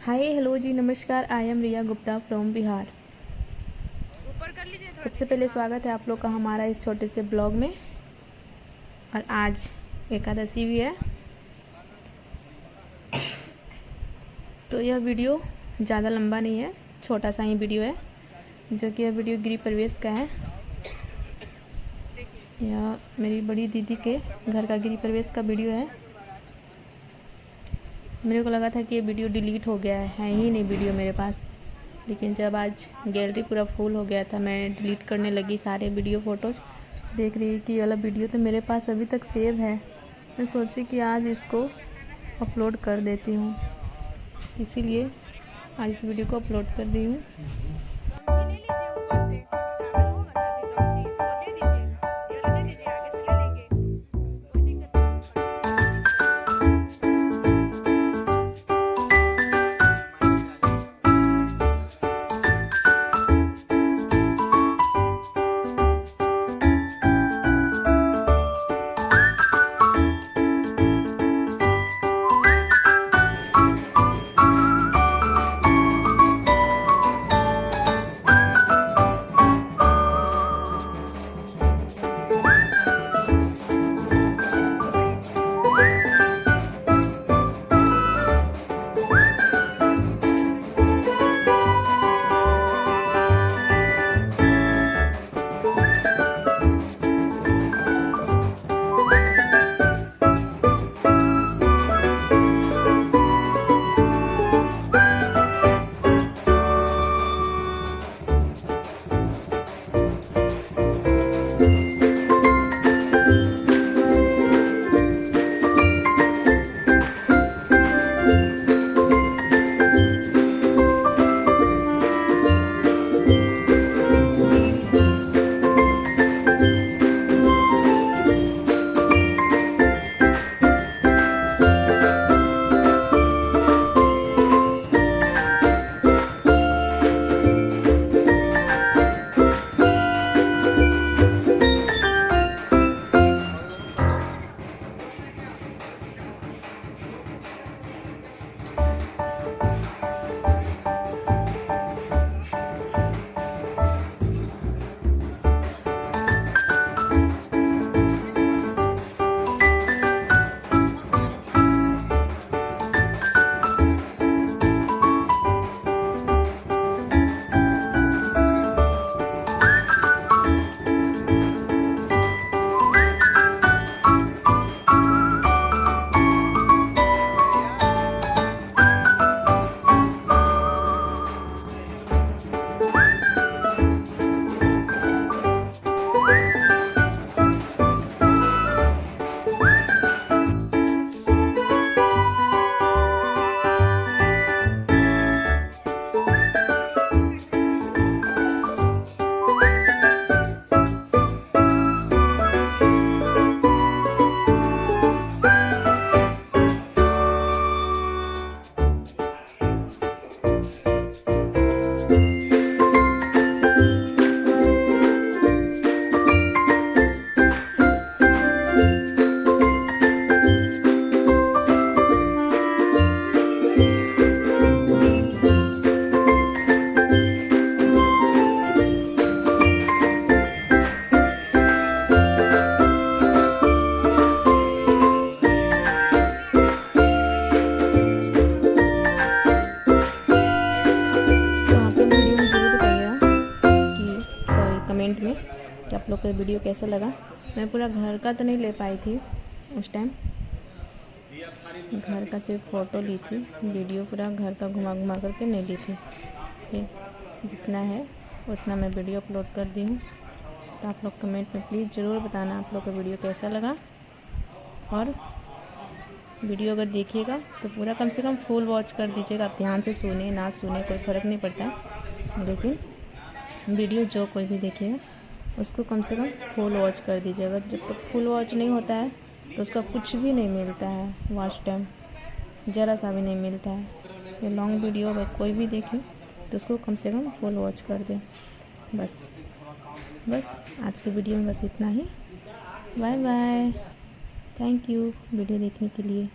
हाय hello जी नमस्कार। I am Riya Gupta from Bihar. ऊपर कर लीजिए सबसे पहले स्वागत है आप लोग का हमारा इस छोटे से ब्लॉग में। और आज एकादशी भी है, तो यह वीडियो ज़्यादा लंबा नहीं है, छोटा सा ही वीडियो है, जो कि यह वीडियो गृह प्रवेश का है। यह मेरी बड़ी दीदी के घर का गृह प्रवेश का वीडियो है। मेरे को लगा था कि ये वीडियो डिलीट हो गया है ही नहीं वीडियो मेरे पास, लेकिन जब आज गैलरी पूरा फुल हो गया था, मैं डिलीट करने लगी सारे वीडियो फ़ोटोज़। देख रही कि ये वाला वीडियो तो मेरे पास अभी तक सेव है। मैं सोची कि आज इसको अपलोड कर देती हूँ, इसीलिए आज इस वीडियो को अपलोड कर रही हूँ। गमछी ले लीजिए, ऊपर से चावल होगा ना, अभी गमछी वो दे दीजिए, ये वाला दे दीजिए, आगे से ले लेंगे, कोई दिक्कत कमेंट में कि आप लोग को वीडियो कैसा लगा। मैं पूरा घर का तो नहीं ले पाई थी उस टाइम, घर का सिर्फ फ़ोटो ली थी, वीडियो पूरा घर का घुमा घुमा करके नहीं ली थी। फिर जितना है उतना मैं वीडियो अपलोड कर दी हूँ। तो आप लोग कमेंट में प्लीज़ ज़रूर बताना आप लोग को वीडियो कैसा लगा। और वीडियो अगर देखिएगा तो पूरा कम से कम फुल वॉच कर दीजिएगा। आप ध्यान से सुने ना सुने कोई फ़र्क नहीं पड़ता, लेकिन वीडियो जो कोई भी देखेगा उसको कम से कम फुल वॉच कर दीजिएगा। जब तक फुल वॉच नहीं होता है तो उसका कुछ भी नहीं मिलता है, वॉच टाइम ज़रा सा भी नहीं मिलता है। ये लॉन्ग वीडियो अगर कोई भी देखे तो उसको कम से कम फुल वॉच कर दें। बस आज के वीडियो में बस इतना ही। Bye bye, thank you video देखने के लिए।